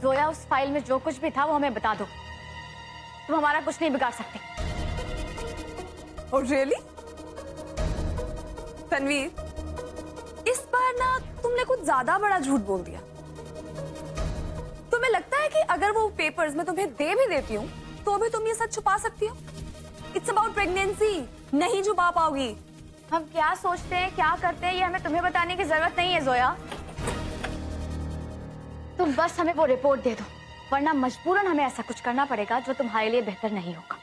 जोया, उस फाइल में जो कुछ भी था वो हमें बता दो। तुम हमारा कुछ नहीं बिगाड़ सकते। और रियली तन्वीर, इस बार ना तुमने कुछ ज्यादा बड़ा झूठ बोल दिया। तुम्हें लगता है कि अगर वो पेपर्स मैं तुम्हें दे भी देती हूँ तो भी तुम ये सच छुपा सकती हो? इट्स अबाउट प्रेगनेंसी, नहीं छुपा पाओगी। हम क्या सोचते हैं, क्या करते हैं, ये हमें तुम्हें बताने की जरूरत नहीं है जोया। तुम बस हमें वो रिपोर्ट दे दो, वरना मजबूरन हमें ऐसा कुछ करना पड़ेगा जो तुम्हारे लिए बेहतर नहीं होगा।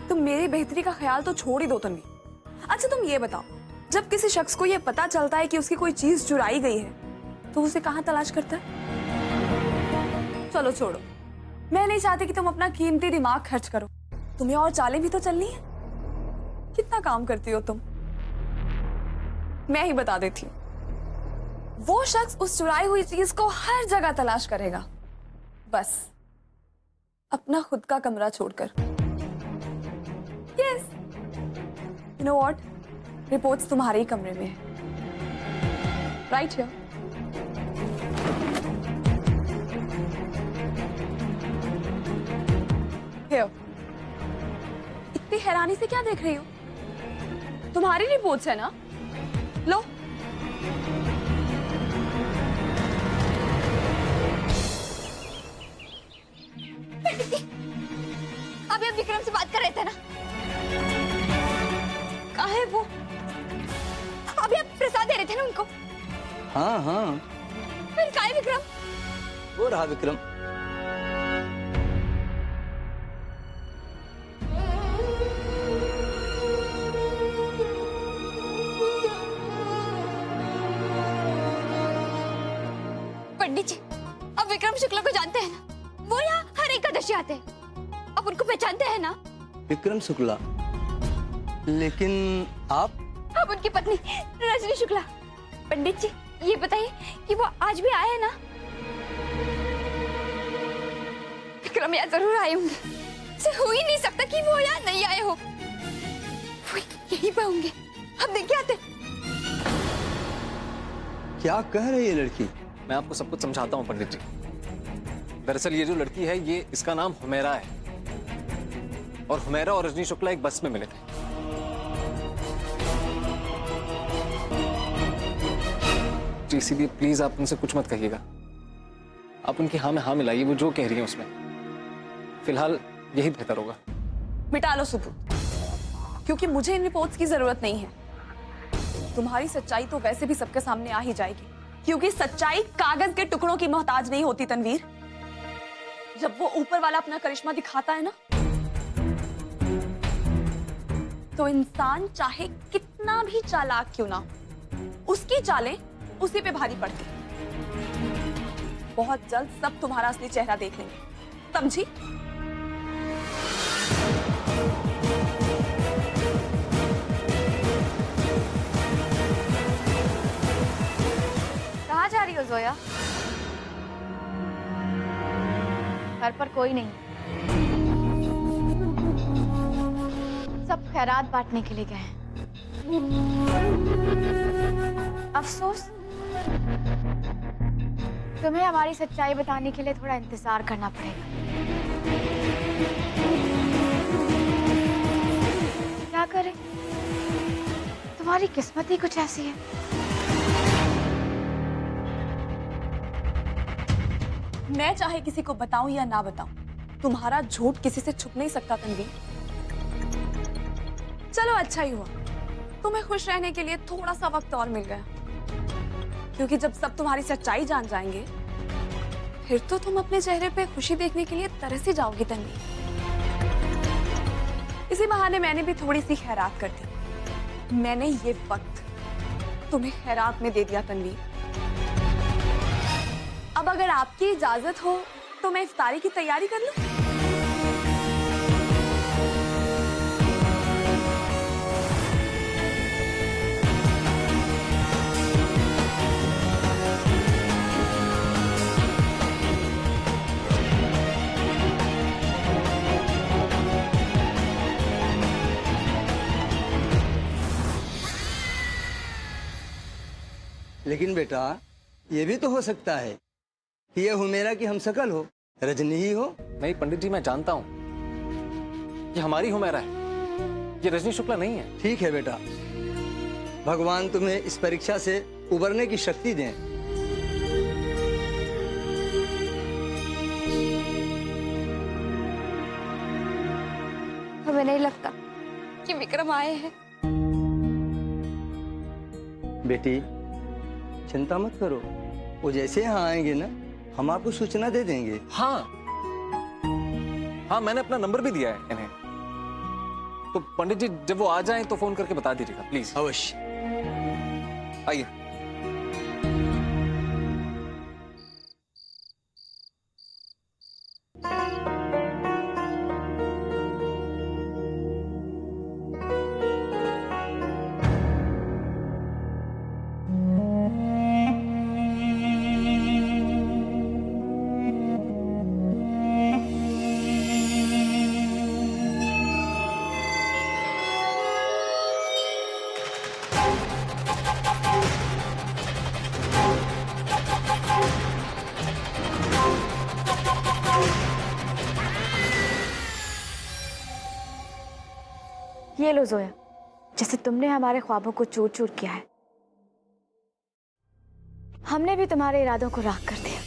तुम मेरी बेहतरी का ख्याल तो छोड़ ही दो तन्वीर। अच्छा तुम ये बताओ, जब किसी शख्स को ये पता चलता है कि उसकी कोई चीज चुराई गई है तो उसे कहाँ तलाश करता है? चलो छोड़ो, मैं नहीं चाहती कि तुम अपना कीमती दिमाग खर्च करो। तुम्हें और चालें भी तो चलनी है। कितना काम करती हो तुम, मैं ही बता देती हूँ। वो शख्स उस चुराई हुई चीज को हर जगह तलाश करेगा, बस अपना खुद का कमरा छोड़कर। Yes, you know what, reports तुम्हारे ही कमरे में है, राइट हियर। हियर। इतनी हैरानी से क्या देख रही हो? तुम्हारी रिपोर्ट्स है ना, लो। अभी आप विक्रम से बात कर रहे थे ना? कहाँ है वो? अभी आप प्रसाद दे रहे थे ना उनको? हाँ हाँ, फिर कहाँ है विक्रम? वो रहा विक्रम। पंडित जी, अब विक्रम शुक्ला को जानते हैं ना? वो यहाँ हर एकादशी आते हैं, अब उनको पहचानते हैं ना? विक्रम शुक्ला? लेकिन आप? अब उनकी पत्नी रजनी शुक्ला। पंडित जी, ये बताइए कि वो आज भी आए हैं ना? विक्रम यहाँ जरूर आए होंगे, ऐसे हो ही नहीं सकता कि वो यहाँ नहीं आए हो। वो यहीं पे होंगे, हम देख के आते। क्या कह रही है लड़की? मैं आपको सब कुछ समझाता हूँ पंडित जी। दरअसल ये जो लड़की है, ये इसका नाम हुमैरा है, और हुमैरा और रजनी शुक्ला एक बस में मिले थे। जी इसीलिए प्लीज आप उनसे कुछ मत कहिएगा। आप उनकी हाँ में हाँ मिलाइए, वो जो कह रही है उसमें। फिलहाल यही बेहतर होगा। मिटा लो सबूत, क्योंकि मुझे इन रिपोर्ट्स की जरूरत नहीं है। तुम्हारी सच्चाई तो वैसे भी सबके सामने आ ही जाएगी, क्योंकि सच्चाई कागज के टुकड़ों की मोहताज नहीं होती तन्वीर। जब वो ऊपर वाला अपना करिश्मा दिखाता है ना, तो इंसान चाहे कितना भी चालाक क्यों ना, उसकी चालें उसी पे भारी पड़ती। बहुत जल्द सब तुम्हारा असली चेहरा देख लेंगे, समझी? कहाँ जा रही हो जोया? घर पर कोई नहीं, सब खैरात बांटने के लिए गए हैं। अफसोस, तुम्हें हमारी सच्चाई बताने के लिए थोड़ा इंतजार करना पड़ेगा। क्या करें, तुम्हारी किस्मत ही कुछ ऐसी है। मैं चाहे किसी को बताऊं या ना बताऊं, तुम्हारा झूठ किसी से छुप नहीं सकता तन्वीर। चलो अच्छा ही हुआ, तुम्हें खुश रहने के लिए थोड़ा सा वक्त और मिल गया, क्योंकि जब सब तुम्हारी सच्चाई जान जाएंगे फिर तो तुम अपने चेहरे पे खुशी देखने के लिए तरस ही जाओगी तन्वीर। इसी बहाने मैंने भी थोड़ी सी खैरात कर दी। मैंने ये वक्त तुम्हें खैरात में दे दिया तन्वीर। अब अगर आपकी इजाजत हो तो मैं इफ्तारी की तैयारी कर लूं? लेकिन बेटा, ये भी तो हो सकता है ये हुमेरा की हमशक्ल हो, रजनी ही हो। नहीं पंडित जी, मैं जानता हूँ ये हमारी हुमैरा है, ये रजनी शुक्ला नहीं है। ठीक है बेटा, भगवान तुम्हें इस परीक्षा से उबरने की शक्ति दें। हमें नहीं लगता कि विक्रम आए हैं। बेटी चिंता मत करो, वो जैसे यहाँ आएंगे ना हम आपको सूचना दे देंगे। हाँ हाँ, मैंने अपना नंबर भी दिया है इन्हें। तो पंडित जी जब वो आ जाएं तो फोन करके बता दीजिएगा प्लीज। अवश्य। आइए। ये लो जोया, जैसे तुमने हमारे ख्वाबों को चूर चूर किया है, हमने भी तुम्हारे इरादों को राख कर दिया।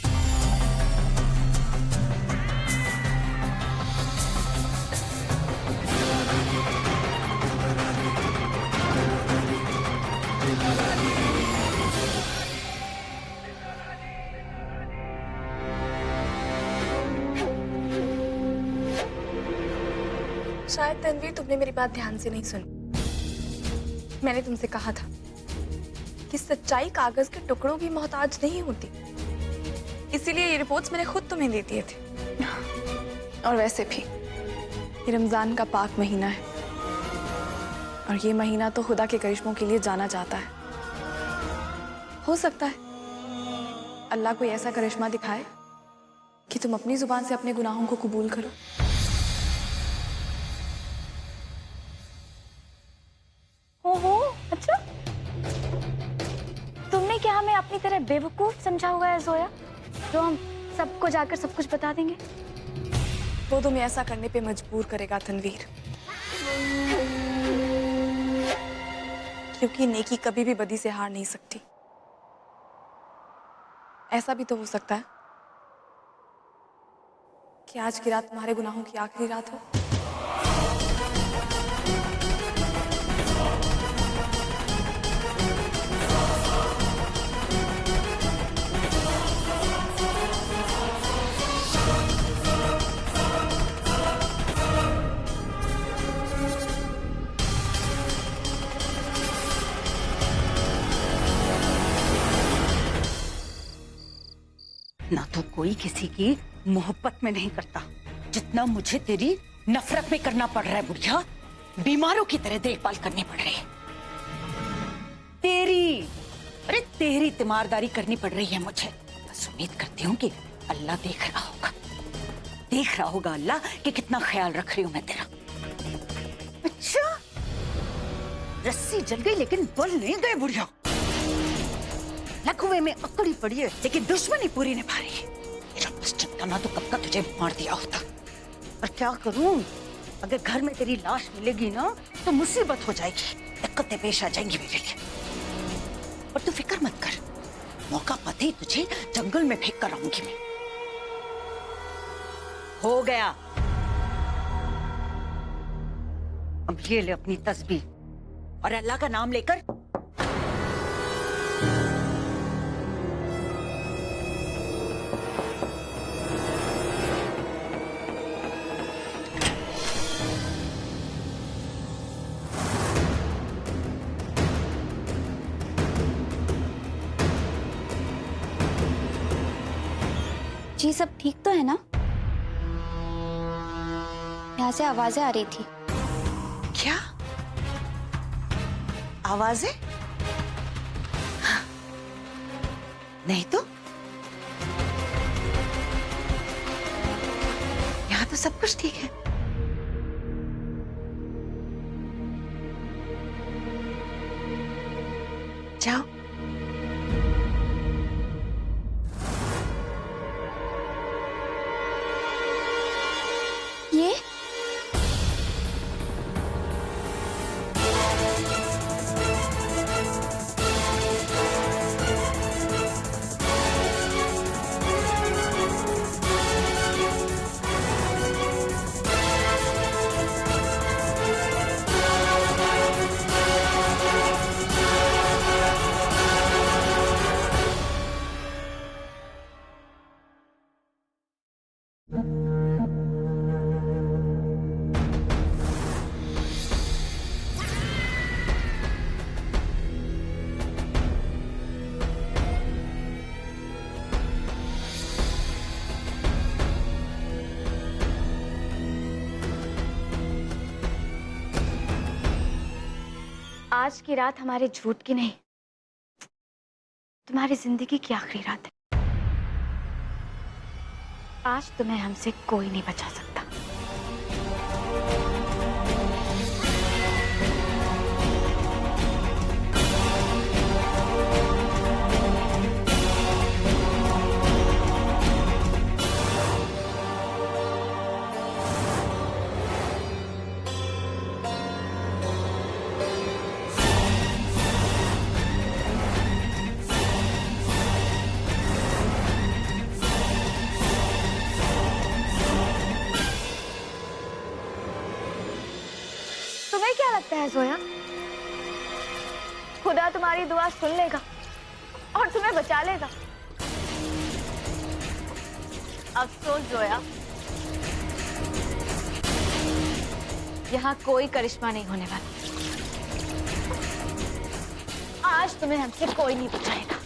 शायद तन्वीर तुमने मेरी बात ध्यान से नहीं सुनी। मैंने तुमसे कहा था कि सच्चाई कागज के टुकड़ों की मोहताज नहीं होती, इसीलिए ये रिपोर्ट्स मैंने खुद तुम्हें दे दिए थे। और वैसे भी ये रमजान का पाक महीना है और ये महीना तो खुदा के करिश्मों के लिए जाना जाता है। हो सकता है अल्लाह कोई ऐसा करिश्मा दिखाए कि तुम अपनी जुबान से अपने गुनाहों को कबूल करो। ओहो, अच्छा, तुमने क्या हमें अपनी तरह बेवकूफ समझा हुआ है जोया, जो हम सबको जाकर सब कुछ बता देंगे? वो तुम्हें ऐसा करने पे मजबूर करेगा तनवीर, क्योंकि नेकी कभी भी बदी से हार नहीं सकती। ऐसा भी तो हो सकता है कि आज की रात तुम्हारे गुनाहों की आखिरी रात हो। ना तो कोई किसी की मोहब्बत में नहीं करता, जितना मुझे तेरी नफरत में करना पड़ रहा है। बुढ़िया, बीमारों की तरह देखभाल करनी पड़ रही है तेरी। अरे तेरी तीमारदारी करनी पड़ रही है मुझे। बस उम्मीद करती हूँ कि अल्लाह देख रहा होगा अल्लाह कि कितना ख्याल रख रही हूँ मैं तेरा। अच्छा, रस्सी जल गई लेकिन बल नहीं गए बुढ़िया। लकवे में अकड़ी पड़ी है लेकिन दुश्मनी पूरी निभा रही है। मेरा बस चमकाना तो कब का तुझे मार दिया होता। पर क्या करूं, अगर घर में तेरी लाश मिलेगी ना तो मुसीबत हो जाएगी, दिक्कतें पेश आ जाएंगी मेरे लिए। पर तू फिक्र मत कर, मौका पाते ही तुझे जंगल में फेंक कर आऊंगी मैं। हो गया, अब ये ले अपनी तस्बीह और अल्लाह का नाम लेकर जी सब ठीक तो है ना? यहाँ से आवाजें आ रही थी। क्या आवाजें? नहीं तो यहाँ तो सब कुछ ठीक है। जाओ। आज की रात हमारे झूठ की नहीं, तुम्हारी जिंदगी की आखिरी रात है। आज तुम्हें हमसे कोई नहीं बचा सकता। तुम्हें क्या लगता है जोया, खुदा तुम्हारी दुआ सुन लेगा और तुम्हें बचा लेगा? अफसोस जोया, यहाँ कोई करिश्मा नहीं होने वाला। आज तुम्हें हमसे कोई नहीं बचाएगा।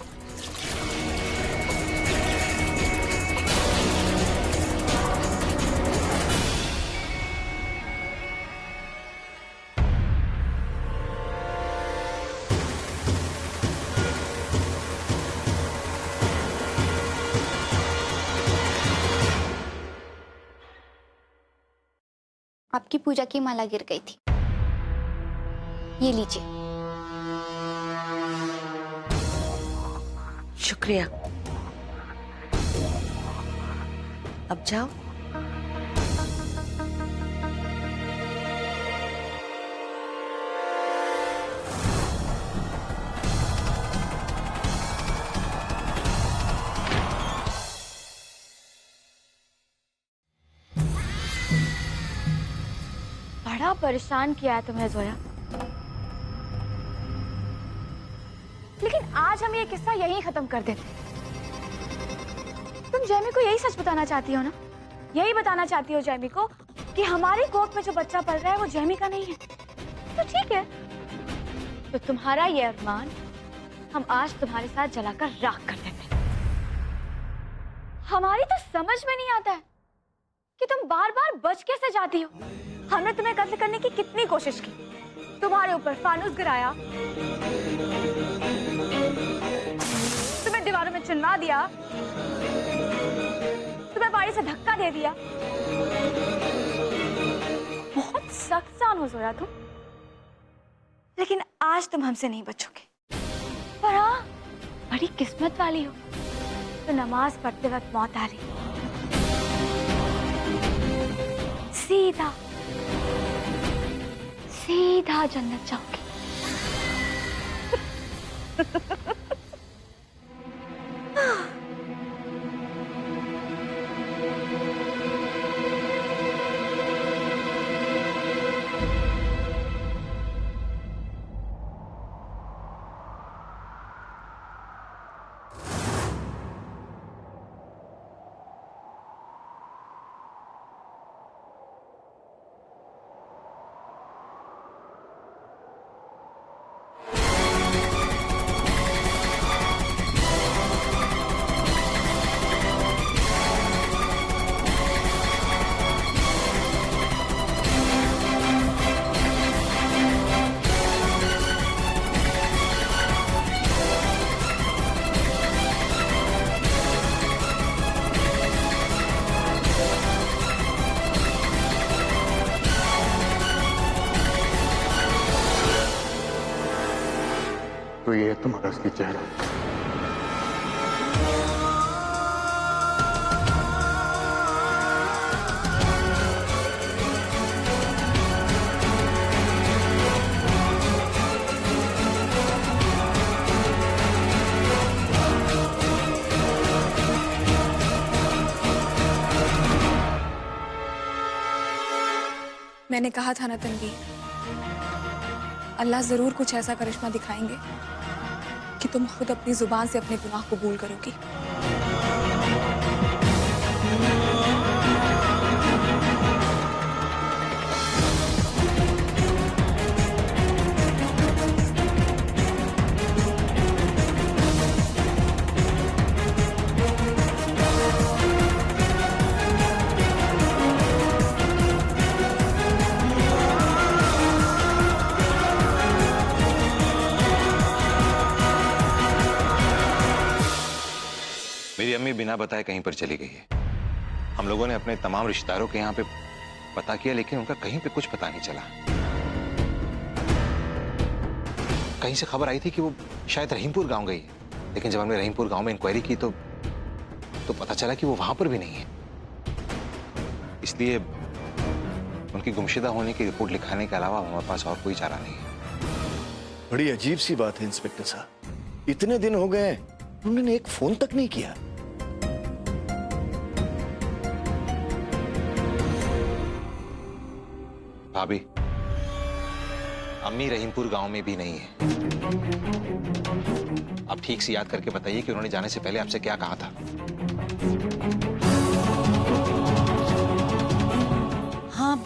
आपकी पूजा की माला गिर गई थी, ये लीजिए। शुक्रिया। अब जाओ। बड़ा परेशान किया है तुम्हें जोया, लेकिन आज हम ये किस्सा यहीं खत्म कर देते। तुम जैमी को यही सच बताना चाहती हो ना? यही बताना चाहती हो जैमी को कि हमारी गोद में जो बच्चा पल रहा है वो जैमी का नहीं है? तो ठीक है, तो तुम्हारा ये अरमान हम आज तुम्हारे साथ जलाकर राख कर देते। हमारी तो समझ में नहीं आता है कि तुम बार बार बच कैसे जाती हो। हमने तुम्हें कत्ल करने की कितनी कोशिश की, तुम्हारे ऊपर फानूस गिराया, तुम्हें दीवारों में चिन्हा दिया, तुम्हें बाड़ी से धक्का दे दिया। बहुत सख्त जान हो जोया तुम, लेकिन आज तुम हमसे नहीं बचोगे। पर हाँ, बड़ी किस्मत वाली हो तो नमाज पढ़ते वक्त मौत आ रही, सीधा सीधा जन्नत जाओगे। तो ये है तुम्हारा असली चेहरा। मैंने कहा था ना तनवीर, अल्लाह जरूर कुछ ऐसा करिश्मा दिखाएंगे कि तुम खुद अपनी जुबान से अपने गुनाह कबूल करोगी। मेरी अम्मी बिना बताए कहीं पर चली गई है। हम लोगों ने अपने तमाम रिश्तेदारों के यहाँ पे पता किया, लेकिन उनका कहीं पे कुछ पता नहीं चला। कहीं से खबर आई थी कि वो शायद रहीमपुर गांव गई है, लेकिन जब हमने रहीमपुर गांव में इंक्वायरी की तो पता चला कि वो वहां पर भी नहीं है। इसलिए उनकी गुमशुदा होने की रिपोर्ट लिखाने के अलावा हमारे पास और कोई चारा नहीं है। बड़ी अजीब सी बात है इंस्पेक्टर साहब, इतने दिन हो गए उन्होंने एक फोन तक नहीं किया। भाभी, अम्मी रहीमपुर गांव में भी नहीं है। आप ठीक से याद करके बताइए कि उन्होंने जाने से पहले आपसे क्या कहा था। हाँ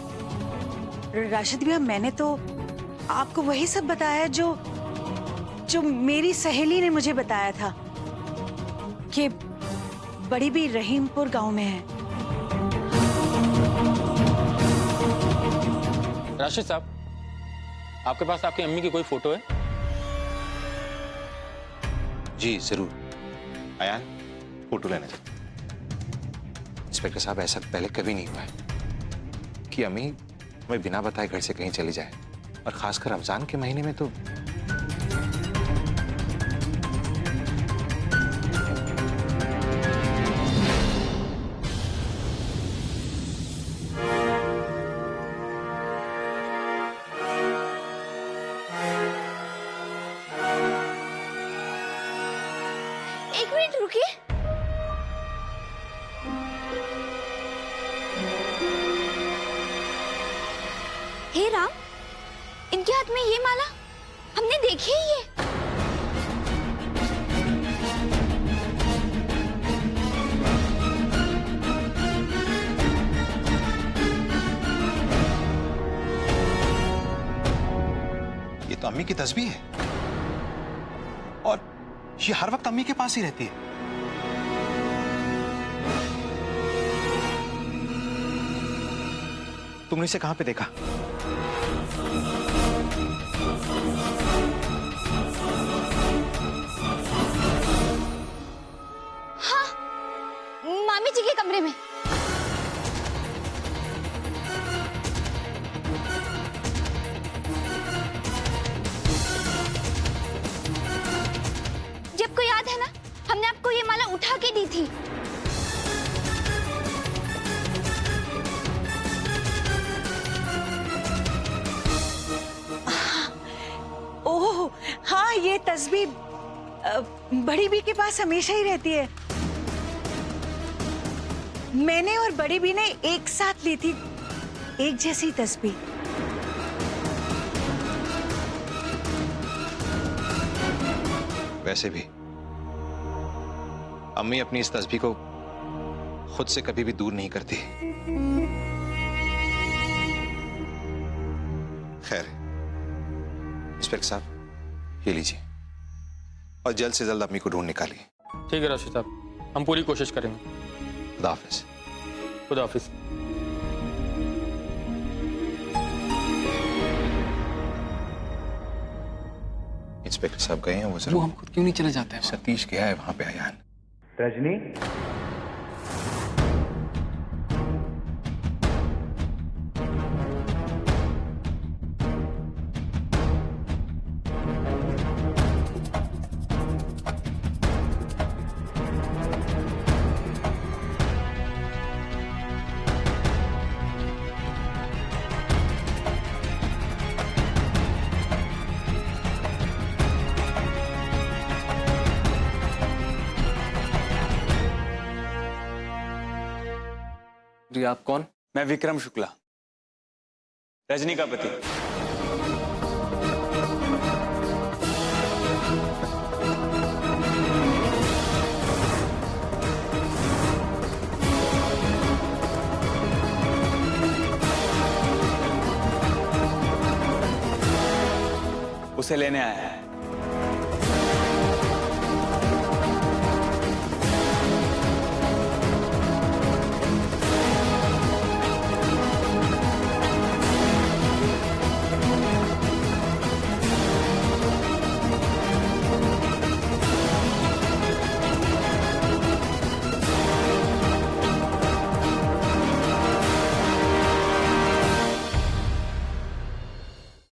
राशिद भैया, मैंने तो आपको वही सब बताया जो मेरी सहेली ने मुझे बताया था कि बड़ी भी रहीमपुर गांव में है। राशिद साहब, आपके पास आपकी अम्मी की कोई फोटो है? जी जरूर। अयान, फोटो लेने चलते। इंस्पेक्टर साहब, ऐसा पहले कभी नहीं हुआ है कि अम्मी हमें बिना बताए घर से कहीं चली जाए, और खासकर रमजान के महीने में तो। एक मिनट रुकिए। हे राम, इनके हाथ में ये माला हमने देखी ही है। ये तो अम्मी की तस्बीह है, और ये हर वक्त अम्मी के पास ही रहती है। तुमने इसे कहां पे देखा? हाँ, मामी जी के कमरे में। जब को याद है ना, हमने आपको ये माला उठा के दी थी। ओह हाँ, ये तस्बीह बड़ी बी के पास हमेशा ही रहती है। मैंने और बड़ी बी ने एक साथ ली थी एक जैसी तस्बीह। वैसे भी अम्मी अपनी इस तस्बीह को खुद से कभी भी दूर नहीं करती। खैर, इंस्पेक्टर साहब, ये लीजिए, और जल्द से जल्द अम्मी को ढूंढ निकालिए। ठीक है राशिद साहब, हम पूरी कोशिश करेंगे। खुदा हाफिज। खुदा हाफिज। इंस्पेक्टर साहब गए हैं वो वो जरूर। हम खुद क्यों नहीं चले जाते हैं? सतीश गया है वहां पे। अयान, रजनी, जी आप कौन? मैं विक्रम शुक्ला, रजनी का पति। उसे लेने आया है।